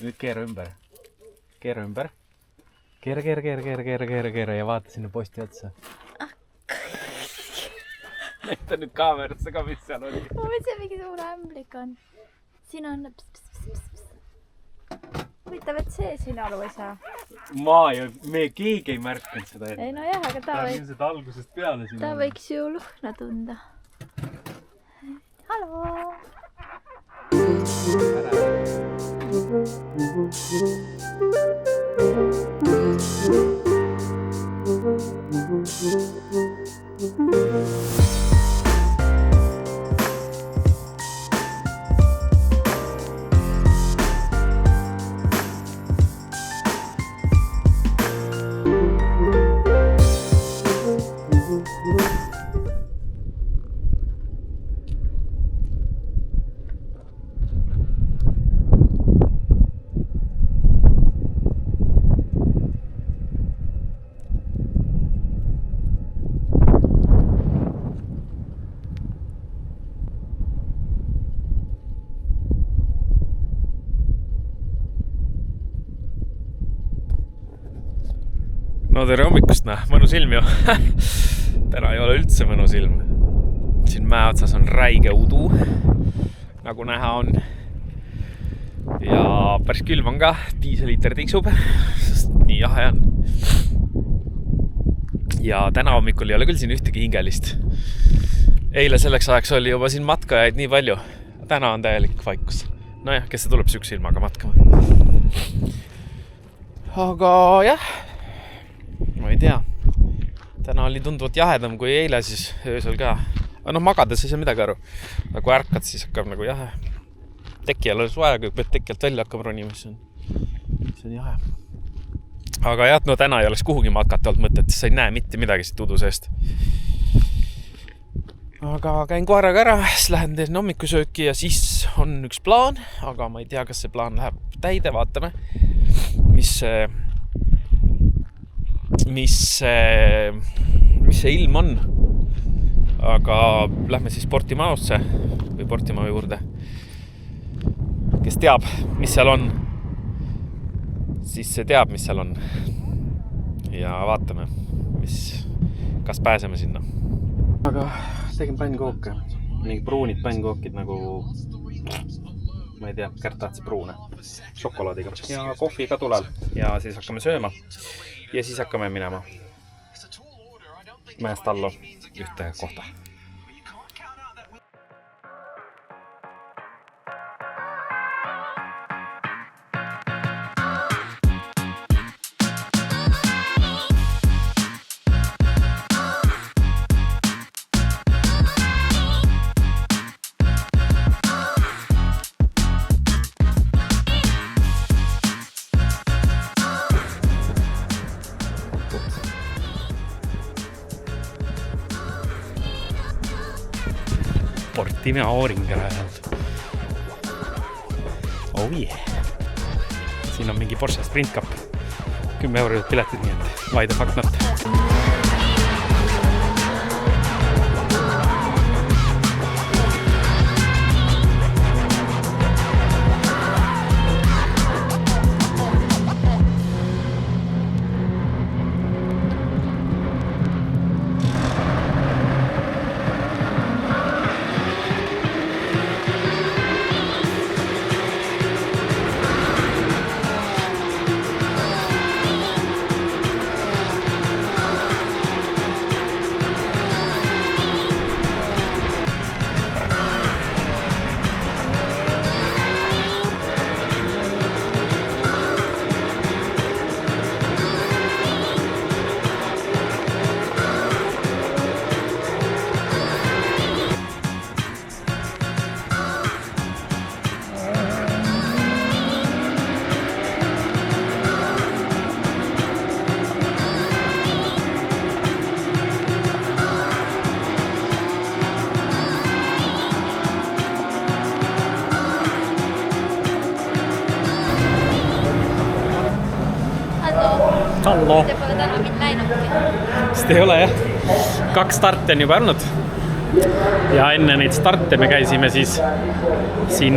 Nüüd keera ümber. Keera ümber. Keera ja vaata sinna posti otsa. Näita nüüd kaamerasse ka, mis seal oli. Ma mõtlesin, mingi suur ämblik on. Siin on... Huvitav, et see siin aru ei saa. Me keegi ei märkanud seda enne. Ei, no jah, aga ta võiks... Ilmselt algusest peale siin. Ta võiks ju lõhna tunda. Hallo! No tere hommikust, mõnus ilm ju. Täna ei ole üldse mõnus ilm. Siin mäe otsas on räige udu, nagu näha on. Ja päris külm on ka, diiseliiter tiksub, sest nii jahe on. Ja täna hommikul ei ole küll siin ühtegi hingelist. Eile selleks ajaks oli juba siin matkajaid nii palju. Täna on täielik vaikus. Nojah, kes see tuleb sükse ilmaga matkama. Aga jah, ma ei tea. Täna oli tunduvalt jahedam kui eile, siis öösel ka. No magades ei saa midagi aru. Nagu ärkad, siis hakkab nagu jahe. Teki all oleks vaja, kui pead tekialt välja hakkama ronima, see on jahe. Aga jah, no täna ei oleks kuhugi matkata olnud mõtet, sa ei näe mitte midagi siit udu seest. Aga käin koeraga ära, siis lähen teen hommikusööki ja siis on üks plaan, aga ma ei tea, kas see plaan läheb täide, vaatame, mis see ilm on. Aga lähme siis sportimaosse või sportimao juurde. Kes teab, mis seal on, siis see teab, mis seal on. Ja vaatame, kas pääseme sinna. Aga tegin pannkooke. Mingi pruunid pannkookid nagu, ma ei tea, Kärt tahtsi pruune. Šokolaadiga ja kohvi ka tulel. Ja siis hakkame sööma. Ja siis hakkame minema mäest allu ühte kohta. Sportimao ringrajalt. Oh yeah. Siin on mingi Porsche Sprint Cup. 10 € piletid, nii et why the fuck not. Hallo. Te pole täna mind näinudki. Sest ei ole jah. 2 starti on juba olnud. ja enne neid starte me käisime siis siin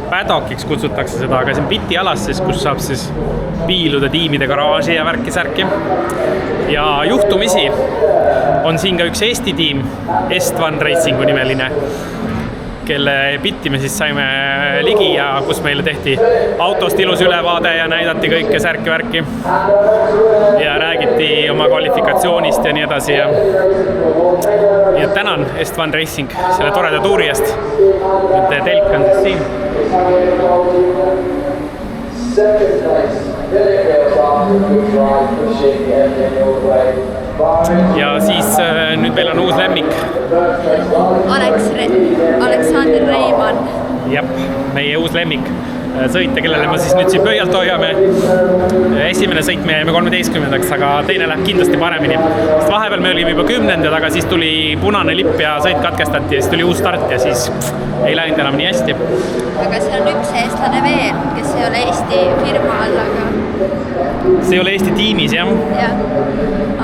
padockiks kutsutakse seda, aga siin piti alas siis, kus saab siis piiluda tiimide garaaži ja värki-särki. Ja juhtumisi on siin ka üks Eesti tiim, Estvan Racingu nimeline, kelle pitti me siis saime ligi ja kus meile tehti autost ilus ülevaade ja näidati kõike särki-värki. Ja räägiti oma kvalifikatsioonist ja nii edasi. Ja tänan Estvan Racing selle toreda tuuri eest. Nende telk on siis siin. Ja siis nüüd meil on uus lemmik. Aleksander Reimann. Jep, meie uus lemmik sõita, kellele me siis nüüd siin pöialt hoiame. Esimene sõit me jäime 13-ndaks, aga teine läheb kindlasti paremini. Sest vahepeal me olime juba 10-ndad, aga siis tuli punane lipp ja sõit katkestati ja siis tuli uus start ja siis ei läinud enam nii hästi. Aga see on üks eestlane veel, kes ei ole Eesti firma all, aga... See ei ole Eesti tiimis, jah? Jah,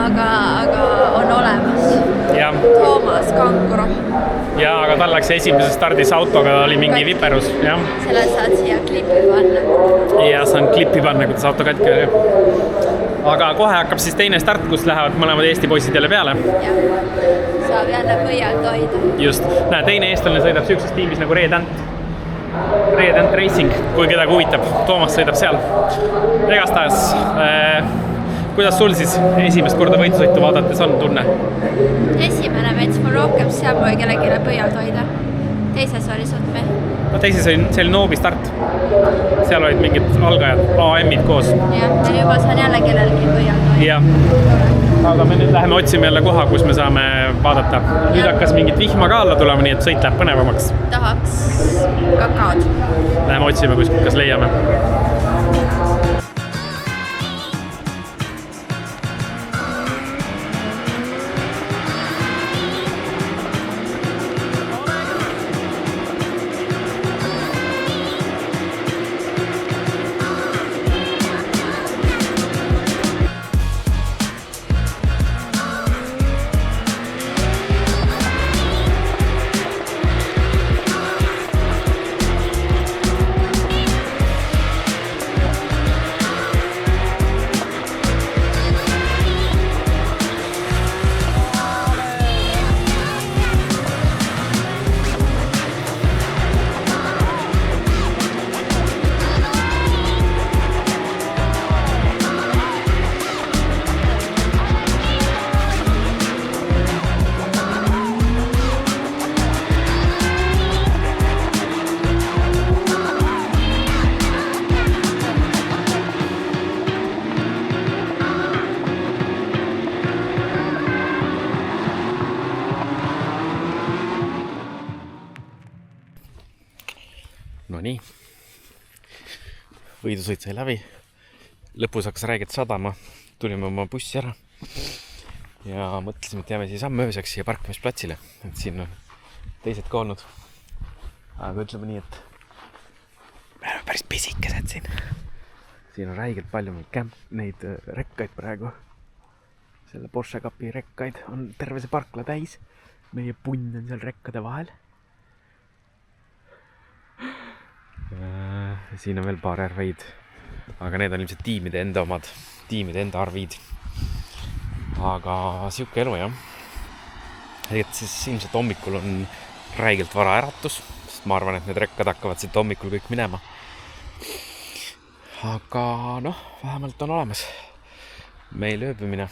aga on olemas. Ja. Toomas Kankuro. Ja, aga tal läks esimeses stardis autoga, oli mingi viperus, jah. Selle saad siia klippi panna. Ja, saan klippi panna, kuidas auto katki oli. Aga kohe hakkab siis teine start, kus lähevad mõlemad Eesti poisid jälle peale. Jah, saab jälle põialt hoida. Just. Näe, teine eestlane sõidab süükses tiimis nagu Redant Racing, kui kedagi huvitab. Toomas sõidab seal. Egastajas, kuidas sul siis esimest korda võitusõitu vaadates on tunne? Esimene veits mul rohkem seal mul kellegile põialt hoida. Teises oli sut me. No teises oli Noobi start. Seal olid mingid algajad, AM-id koos. Jah, ja juba saan jälle kellelgi põialt hoida. Jah. Aga me nüüd läheme otsime jälle koha, kus me saame vaadata. Nüüd hakkas mingit vihma ka alla tulema, nii et sõit läheb põnevamaks. Tahaks kakaod. Läheme otsime kuskilt, kas leiame. No nii, võidusõit sai läbi, lõpus hakkas räigelt sadama, tulime oma bussi ära ja mõtlesime, et jääme siis samme ööseks siia parkimisplatsile, et siin on teised ka olnud. Aga ütleme nii, et me oleme päris pisikesed siin. Siin on räigelt palju neid rekkaid praegu. Selle Porsche Cupi rekkaid on terve see parkla täis. Meie punn on seal rekkade vahel. Siin on veel paar RV-d, aga need on ilmselt tiimide enda omad, tiimide enda RV-d. Aga siuke elu, jah. Et siis ilmselt hommikul on räigelt vara äratus, sest ma arvan, et need rekkad hakkavad siit hommikul kõik minema. Aga noh, vähemalt on olemas meil ööbimine.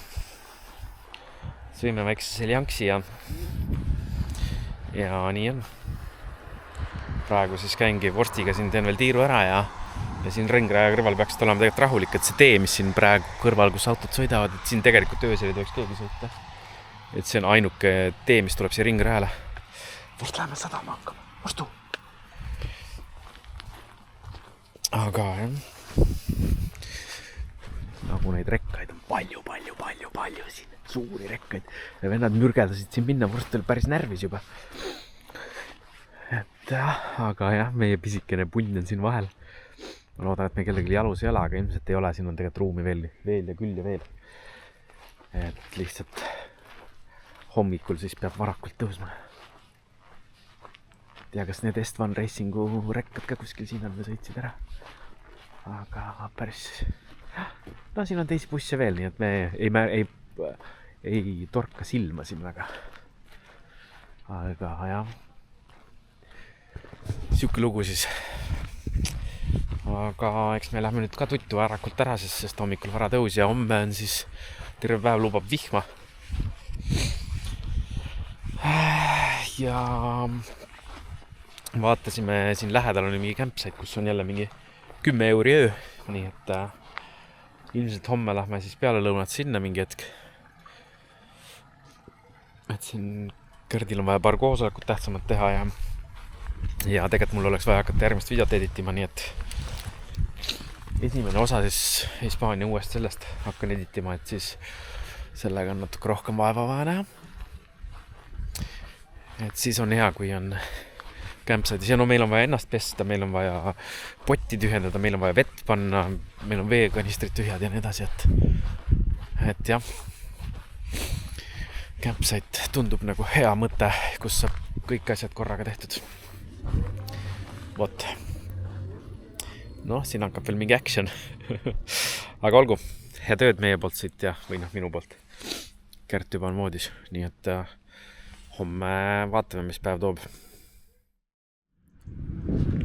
Sõime väikse seljanksi ja nii on. Praegu siis käingi vorstiga, siin teen veel tiiru ära ja siin ringraja kõrval peaks olema tegelikult rahulik, et see tee, mis siin praegu kõrval, kus autod sõidavad, et siin tegelikult öösel ei tohiks keegi sõita. Et see on ainuke tee, mis tuleb siia ringrajale. Vorst läheme sadama hakkama. Vorstu! Aga jah, nagu neid rekkaid on palju siin, suuri rekkaid. Ja vennad mürgeldasid siin minna, vorst oli päris närvis juba. Et aga jah, meie pisikene punn on siin vahel. Ma loodan, et me kellelgi jalus ei ole, aga ilmselt ei ole, siin on tegelikult ruumi veel ja küll ja veel. Et lihtsalt hommikul siis peab varakult tõusma. Tea, kas need Estvan Racingu rekkad ka kuskil siin on või sõitsid ära. Aga päris... No siin on teisi busse veel, nii et me ei torka silma siin väga. Aga jah. Siuke lugu siis. Aga eks me lähme nüüd ka tuttu varakult ära, sest hommikul vara tõus ja homme on siis terve päev lubab vihma. Ja vaatasime siin lähedal on mingi campsite, kus on jälle mingi 10 € öö. Nii et ilmselt homme lähme siis peale lõunat sinna mingi hetk. Et siin Kõrdil on vaja paar koosolekut tähtsamad teha ja tegelikult mul oleks vaja hakata järgmist videot editima, nii et esimene osa siis Hispaania uuest sellest hakkan editima, et siis sellega on natuke rohkem vaeva vaja näha. Et siis on hea, kui on campsites ja no meil on vaja ennast pesta, meil on vaja potti tühjendada, meil on vaja vett panna, meil on veekanistrid tühjad ja nii edasi, et jah. Campsite tundub nagu hea mõte, kus saab kõik asjad korraga tehtud. Vot. Noh, siin hakkab veel mingi action. Aga olgu, hea tööd meie poolt siit ja või noh, minu poolt. Kärt juba on moodis, nii et homme vaatame, mis päev toob.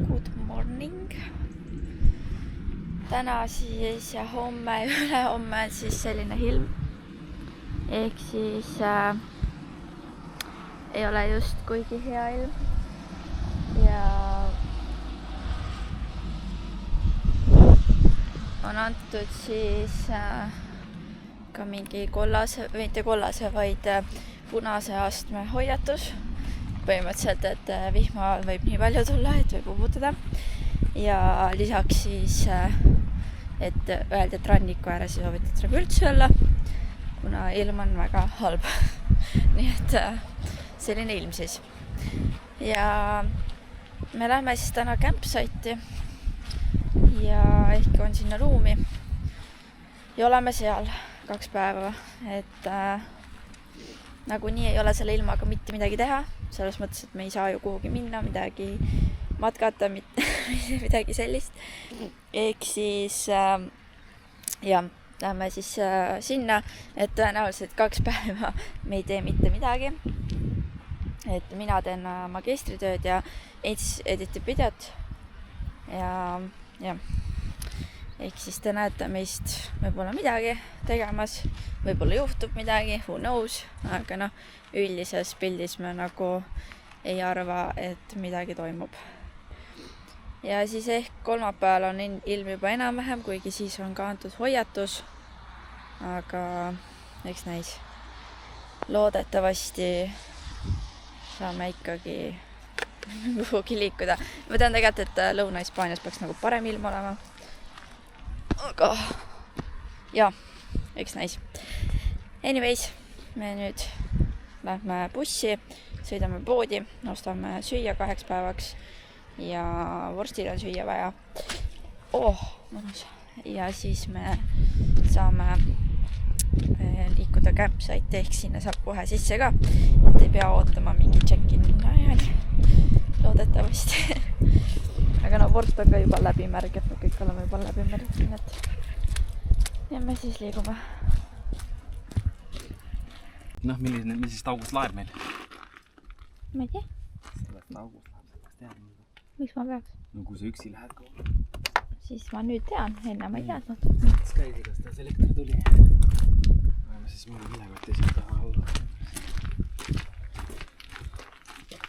Good morning. Täna siis ja homme ja ülehomme on siis selline ilm. Ehk siis ei ole just kuigi hea ilm. Ja on antud siis ka mingi kollase, või mitte kollase, vaid punase astme hoiatus. Põhimõtteliselt, et vihma võib nii palju tulla, et võib uputada. Ja lisaks siis, et öeldi, et ranniku ääres ei soovitatud nagu üldse olla, kuna ilm on väga halb. Nii et selline ilm siis. Ja me lähme siis täna campsite'i ja ehk on sinna ruumi. Ja oleme seal 2 päeva, et nagunii ei ole selle ilmaga mitte midagi teha. Selles mõttes, et me ei saa ju kuhugi minna, midagi matkata, midagi sellist. Ehk siis ja lähme siis sinna, et tõenäoliselt 2 päeva me ei tee mitte midagi. Et mina teen magistritööd ja Eits editib videot. Ja ehk siis te näete meist võib-olla midagi tegemas, võib-olla juhtub midagi, who knows, aga noh, üldises pildis me nagu ei arva, et midagi toimub. Ja siis ehk kolmapäeval on ilm juba enam-vähem, kuigi siis on ka antud hoiatus, aga eks näis. Loodetavasti saame ikkagi kuhugi liikuda. Ma tean tegelikult, et Lõuna-Hispaanias peaks nagu parem ilm olema. Aga jah, eks näis. Anyways, me nüüd lähme bussi, sõidame poodi, ostame süüa 2 päevaks ja vorstil on süüa vaja. Mõnus. Ja siis me saame liikuda campsite, ehk sinna saab kohe sisse ka, et ei pea ootama mingi check-in ajani. Loodetavasti. Aga no vorst on ka juba läbimärg, et me kõik oleme juba läbimärg, nii et ja me siis liigume. Noh, millisest august laeb meil? Ma ei tea. Sellest august laeb, sa peaks teadma. Miks ma peaks? No kui sa üksi lähed kogu. Siis ma nüüd tean, enne ma ei teadnud. Kas käidi, kas ta elekter tuli? Aga siis mul vilekotti siin taha alla.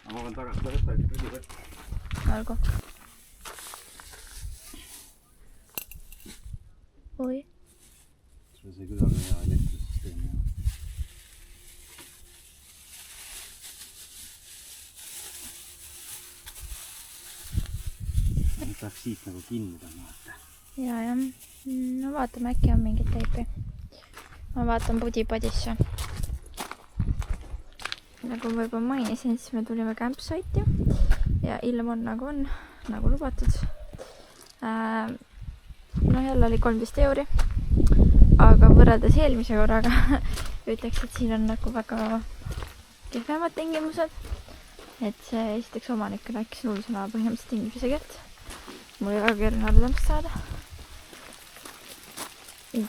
Ma olen tagant võtta, et tuli võtta. Olgu. Oi. Sul see küll aga hea elektrisüsteem. Nüüd tahaks siit nagu kinni panna. Ja. No vaatame, äkki on mingit teipi. Ma vaatan Budipadisse. Nagu ma juba mainisin, siis me tulime campsite'i ja ilm on, nagu lubatud. No jälle oli 13 €, aga võrreldes eelmise korraga ütleks, et siin on nagu väga kehvemad tingimused. Et see esiteks omanik rääkis nullsõna põhimõtteliselt inglise keelt. Mul ei väga keeruline aru temast saada.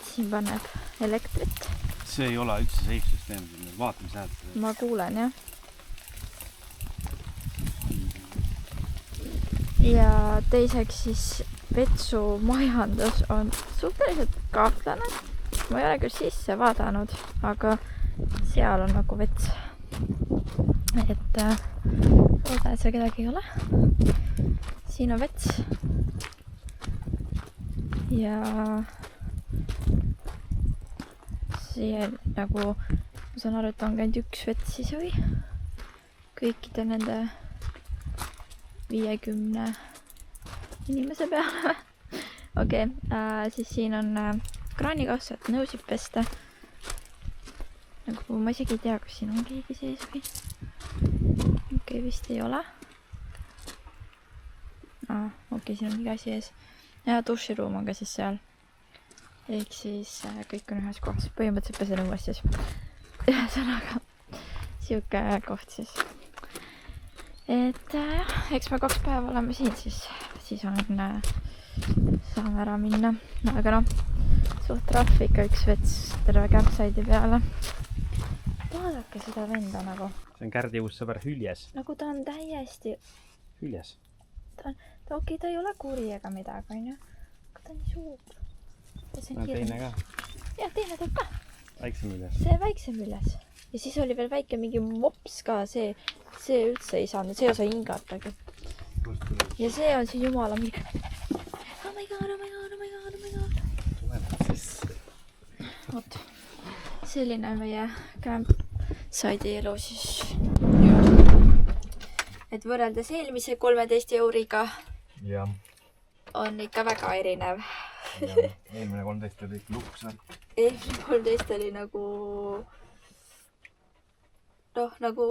Siin paneb elektrit. See ei ole üldse safe süsteem, vaatame sääd. Ma kuulen, jah. Ja teiseks siis vetsumajandus on suhteliselt kahtlane. Ma ei ole küll sisse vaadanud, aga seal on nagu vets. Et loodan, et seal kedagi ei ole. Siin on vets. Ja siin nagu, ma saan aru, et on käinud üks vets siis või kõikide nende 50 inimese peale. Okei, siis siin on kraanikauss, et nõusib pesta. Nagu ma isegi ei tea, kas siin on keegi sees või. Okei, vist ei ole. Okei, siin on mingi asi ees. Ja duširuum on ka siis seal. Ehk siis kõik on ühes kohas. Põhimõtteliselt pesen õues siis. Ühesõnaga, siuke koht siis. Et jah, eks me 2 päeva oleme siin, siis on, saame ära minna. Aga noh, suht trahvika üks vets terve campsite'i peale. Vaadake seda venda nagu. See on Kärdi uus sõber Hüljes. Nagu ta on täiesti... Hüljes? Okei, ta ei ole kuri ega midagi, on ju. Aga ta on nii suur. No teine ka. Jah, teine teeb ka. Väiksem Hüljes. See väiksem Hüljes. Ja siis oli veel väike mingi mops ka, see üldse ei saanud, see ei osa hingatagi. Ja see on siin jumala mingi... Oh my god. Tuleb sisse. Oot. Selline meie campsite'i elu siis. Et võrreldes eelmise 13 euriga on ikka väga erinev. Eelmine 13 oli luksvärk. Eelmine 13 oli nagu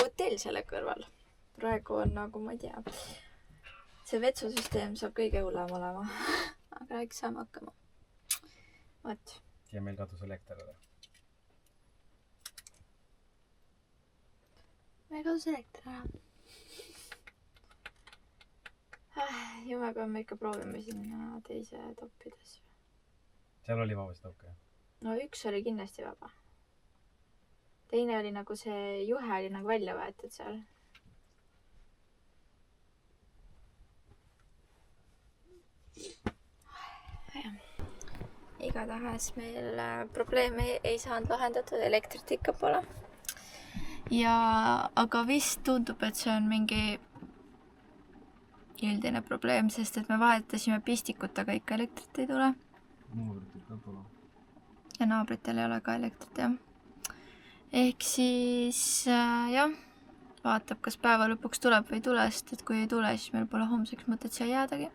hotell selle kõrval. Praegu on nagu, ma ei tea, see vetsusüsteem saab kõige hullem olema. Aga eks saame hakkama. Vaat. Ja meil kadus elekter ära. Meil kadus elekter ära. Ja me peame ikka proovima sinna teise toppides. Seal oli vabast toppi? No üks oli kindlasti vaba. Teine oli nagu see juhe oli nagu välja võetud seal. Igatahes meil probleeme ei saanud lahendatud, elektrit ikka pole. Aga vist tundub, et see on mingi üldine probleem, sest et me vahetasime pistikut, aga ikka elektrit ei tule. Naabritel ka pole. Ja naabritel ei ole ka elektrit, jah. Ehk siis, jah, vaatab, kas päeva lõpuks tuleb või ei tule, sest et kui ei tule, siis meil pole homseks mõtet siia jäädagi.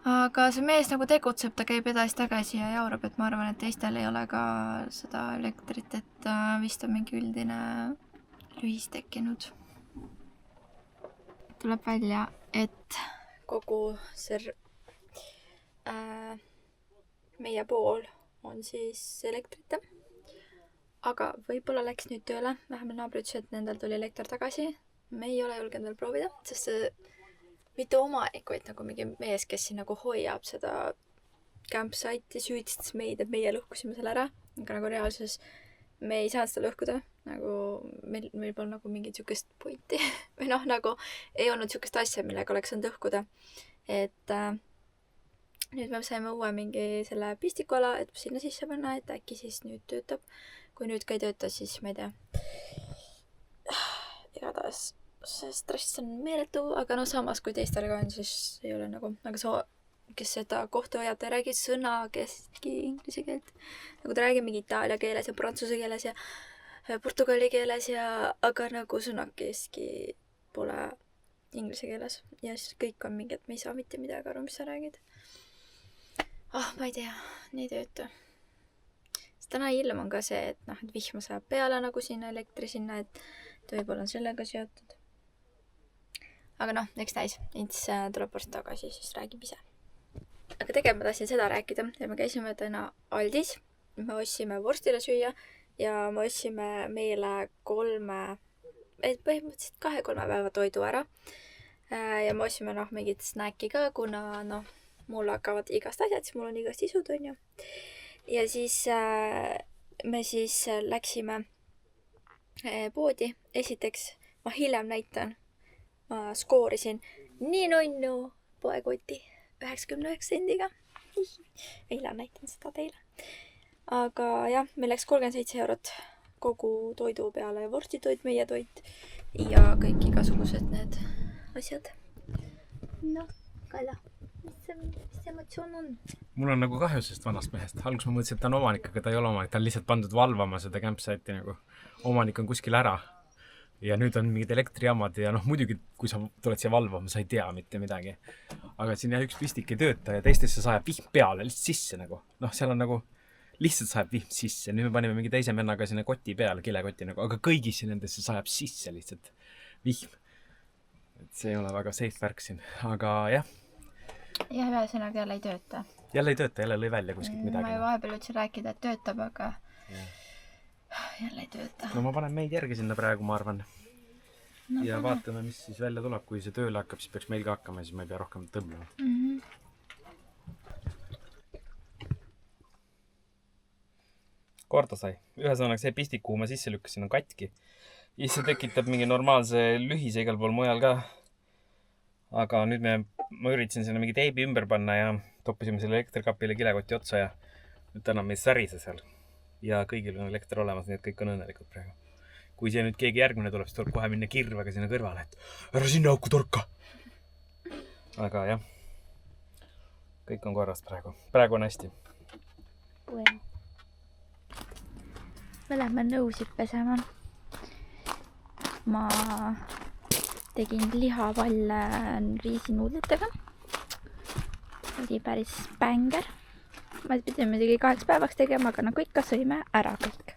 Aga see mees nagu tegutseb, ta käib edasi-tagasi ja jaurab, et ma arvan, et teistel ei ole ka seda elektrit, et vist on mingi üldine lühis tekkinud. Tuleb välja, et kogu see meie pool on siis elektrita. Aga võib-olla läks nüüd tööle. Vähemalt naabri ütles, et nendel tuli elekter tagasi. Me ei ole julgenud veel proovida, sest see mitte omanik, vaid nagu mingi mees, kes siin nagu hoiab seda campsite'i, süüdistas meid, et meie lõhkusime selle ära. Aga nagu reaalsus me ei saanud seda lõhkuda. Nagu meil pole nagu mingit sükest pointi. Või noh, nagu ei olnud sükest asja, millega oleks saanud lõhkuda. Et nüüd me saime uue mingi selle pistikuala, et sinna sisse panna, et äkki siis nüüd töötab. Kui nüüd ka ei tööta, siis ma ei tea. Igatahes see stress on meeletu, aga no samas kui teistel ka on, siis ei ole nagu, aga see, kes seda kohta hoiab, ta räägib sõna keski inglise keelt. Nagu ta räägib mingi itaalia keeles ja prantsuse keeles ja portugali keeles ja aga nagu sõna keski pole inglise keeles. Ja siis kõik on mingi, et me ei saa mitte midagi aru, mis sa räägid. Ma ei tea, nii tööta. Täna ilm on ka see, et noh, et vihma saab peale nagu sinna elektri sinna, et võib-olla on sellega seotud. Aga noh, eks näis. Ints tuleb varsti tagasi, siis räägib ise. Aga tegelikult ma tahtsin seda rääkida, et me käisime täna Aldis. Me ostsime vorstile süüa ja me ostsime meile põhimõtteliselt 2-3 päeva toidu ära. Ja me ostsime mingit snäkki ka, kuna mul hakkavad igast asjad, siis mul on igast isud, on ju. Ja siis me siis läksime poodi. Esiteks, ma hiljem näitan, ma skoorisin nii nunnu poekoti 99 sendiga. Hiljem näitan seda teile. Aga jah, meil läks 37 eurot kogu toidu peale, vorstitoit, meie toit ja kõik igasugused need asjad. Kalle, mis emotsioon on? Mul on nagu kahju sellest vanast mehest. Alguses ma mõtlesin, et ta on omanik, aga ta ei ole omanik. Ta on lihtsalt pandud valvama seda campsite'i nagu. Omanik on kuskil ära. Ja nüüd on mingid elektrijaamad ja muidugi, kui sa tuled siia valvama, sa ei tea mitte midagi. Aga siin üks pistik ei tööta ja teistesse sajab vihm peale lihtsalt sisse nagu. Seal on nagu lihtsalt sajab vihm sisse. Nüüd me panime mingi teise mennaga sinna koti peale, kilekoti nagu, aga kõigisse nendesse sajab sisse lihtsalt vihm. Et see ei ole väga safe värk siin, aga jah. Ja ühesõnaga jälle ei tööta. Jälle ei tööta, jälle lõi välja kuskilt midagi. Ma ei vahepeal üldse rääkida, et töötab, aga jälle ei tööta. No ma panen meid järgi sinna praegu, ma arvan. Ja vaatame, mis siis välja tuleb. Kui see tööle hakkab, siis peaks meil ka hakkama ja siis ma ei pea rohkem tõmblema. Korda sai. Ühesõnaga see pistik, kuhu ma sisse lükkasin, on katki. Ja see tekitab mingi normaalse lühise igal pool mujal ka. Aga nüüd ma üritasin sinna mingi teibi ümber panna ja toppisime selle elektrikapile kilekoti otsa ja nüüd enam ei särise seal. Ja kõigil on elekter olemas, nii et kõik on õnnelikud praegu. Kui see nüüd keegi järgmine tuleb, siis tuleb kohe minna kirvega sinna kõrvale, et ära sinna auku torka. Aga jah, kõik on korras praegu. Praegu on hästi. Me lähme nõusid pesema. Ma tegin lihapalle riisinuudlitega. Oli päris bänger. Ma pidin muidugi 8 päevaks tegema, aga nagu ikka sõime ära kõik.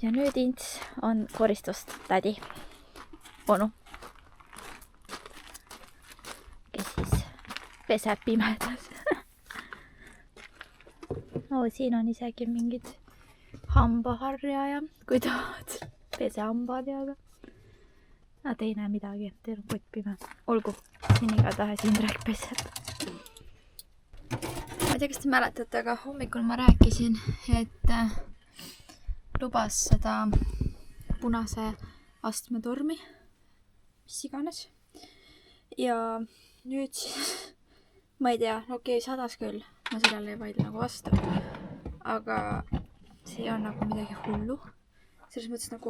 Ja nüüd Ints on koristust tädi. Onu. Kes siis peseb pimedas. Siin on isegi mingid hambaharja ja kui tahad pese hambad ja aga te ei näe midagi, teil on kott pime. Olgu, siin igatahes Indrek peseb. Ma ei tea, kas te mäletate, aga hommikul ma rääkisin, et lubas seda punase astmetormi, mis iganes. Ja nüüd siis, ma ei tea, okei, sadas küll, ma sellele ei vaidle nagu vastu. Aga see on nagu midagi hullu. Selles mõttes nagu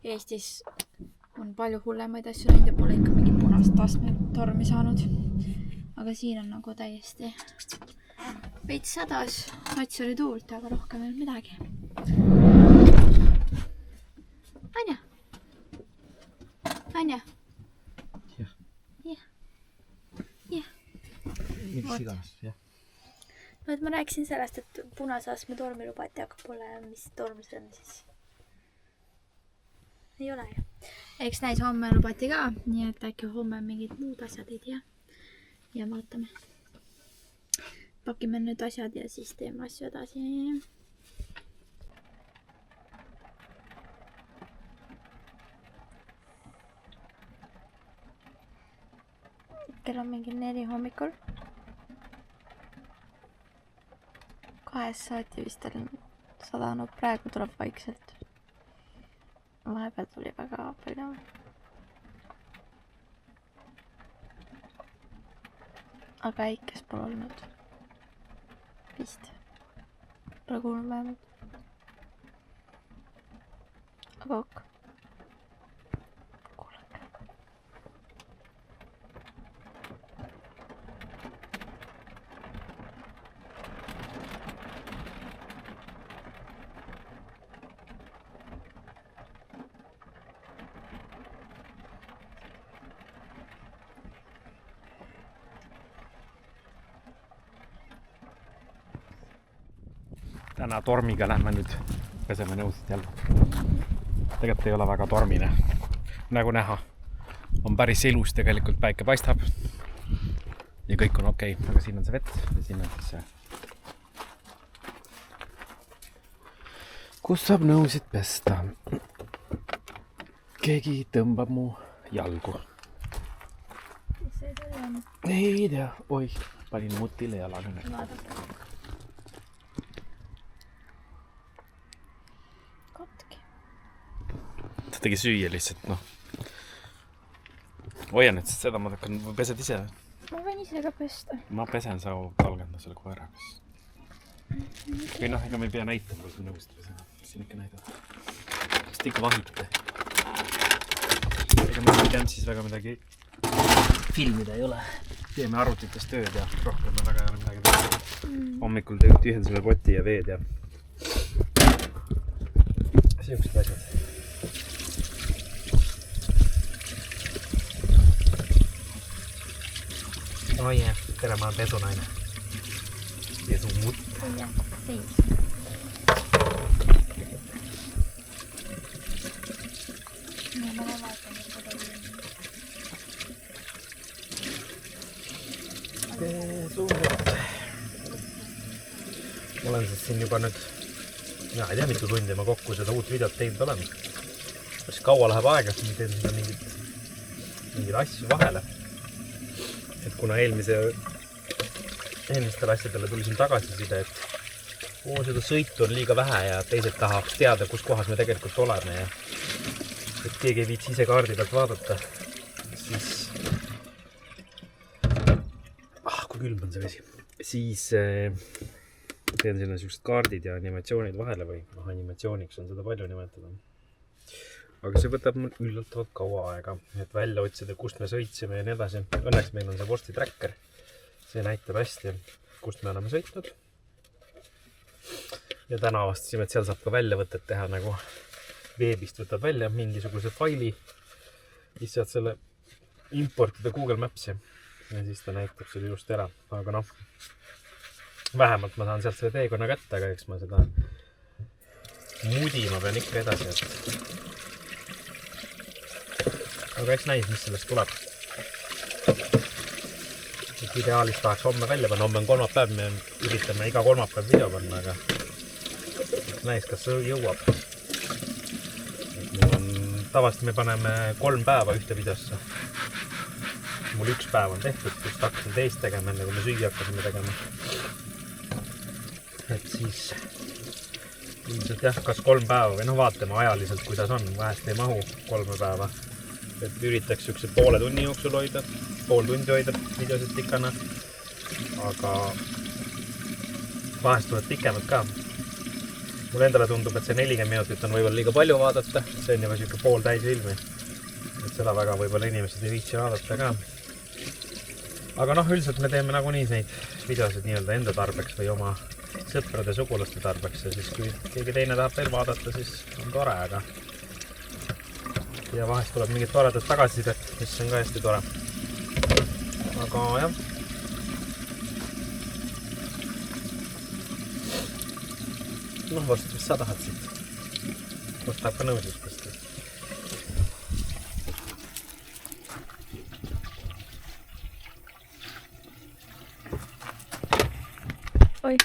Eestis on palju hullemaid asju näinud ja pole ikka mingi punast astmetormi saanud. Aga siin on nagu täiesti veits sadas, nats oli tuult, aga rohkem ei olnud midagi. Anja? Anja? Jah. Miks iganes, jah. No, et ma rääkisin sellest, et punase astme tormi lubati, aga pole, mis torm see on siis. Ei ole ju. Eks näis homme lubati ka, nii et äkki homme mingid muud asjad ei tea. Ja vaatame. Pakime nüüd asjad ja siis teeme asju edasi. Kell on mingi 4 hommikul. 2 saati vist on sadanud, praegu tuleb vaikselt. Vahepeal tuli väga palju. Aga äikes pole olnud. Vist. Pole kuulnud vähemalt. Aga ok. Täna tormiga lähme nüüd peseme nõusid jälle. Tegelikult ei ole väga tormine. Nagu näha, on päris ilus tegelikult, päike paistab. Ja kõik on okei. Aga siin on see vett ja siin on siis see kus saab nõusid pesta. Keegi tõmbab mu jalgu. Mis see tuli on? Ei tea. Oi, panin mutile jalaga. Vaadake. Katki. Ta tegi süüa lihtsalt, noh. Hoian, et seda ma hakkan, pesed ise. Ma võin ise ka pesta. Ma pesen, sa talgenda selle koeraga. Või noh, ega me ei pea näitama, kui sul nõusid pesema. Siin ikka näidata. Kas te ikka vahite? Ega meil kämp väga midagi filmida ei ole. Teeme arvutites tööd ja rohkem me väga ei ole midagi teha. Hommikul tühjendasime poti ja veed ja siuksed asjad. Oi jah, tere, ma olen pesunaine. Pesumutt. Jah, seis. Ma vaatan, et seda Pesumutt. Ma olen siis siin juba nüüd, mina ei tea mitu tundi ma kokku seda uut videot teinud olen. Päris kaua läheb aega, siis ma teen seda mingeid asju vahele. Et kuna eelmistele asjadele tuli siin tagasiside, et seda sõitu on liiga vähe ja teised tahaks teada, kus kohas me tegelikult oleme ja et keegi ei viitsi ise kaardi pealt vaadata, siis kui külm on see vesi, siis teen sinna sellised kaardid ja animatsioonid vahele või animatsiooniks on seda palju nimetada. Aga see võtab mul üllatavalt kaua aega, et välja otsida, kust me sõitsime ja nii edasi. Õnneks meil on see vorsti tracker. See näitab hästi, kust me oleme sõitnud. Ja täna avastasime, et seal saab ka väljavõtted teha, nagu veebist võtab välja mingisuguse faili. Siis saad selle importida Google Maps'i ja siis ta näitab selle just ära. Aga noh, vähemalt ma saan sealt selle teekonna kätte, aga eks ma seda mudi ma pean ikka edasi. Aga eks näis, mis sellest tuleb. Et ideaalis tahaks homme välja panna. Homme on kolmapäev, me üritame iga kolmapäev video panna, aga näis, kas see jõuab. Tavaliselt me paneme 3 päeva ühte videosse. Mul 1 päev on tehtud, kus hakkasin teist tegema, enne kui me süüa hakkasime tegema. Et siis ilmselt jah, kas 3 päeva või noh, vaatame ajaliselt, kuidas on. Vähest ei mahu 3 päeva. Et üritaks siukse poole tunni jooksul hoida, pool tundi hoida videosid pikana, aga vahest tuleb pikemad ka. Mulle endale tundub, et see 40 minutit on võib-olla liiga palju vaadata, see on juba siuke pool täis filmi. Et seda väga võib-olla inimesed ei viitsi vaadata ka. Aga noh, üldiselt me teeme nagunii neid videosid nii-öelda enda tarbeks või oma sõprade sugulaste tarbeks ja siis kui keegi teine tahab veel vaadata, siis on tore, aga ja vahest tuleb mingit toredat tagasisidet, mis on ka hästi tore. Aga jah. Noh, vastu, mis sa tahad siit? Vast tahab ka nõusid pesta. Oi.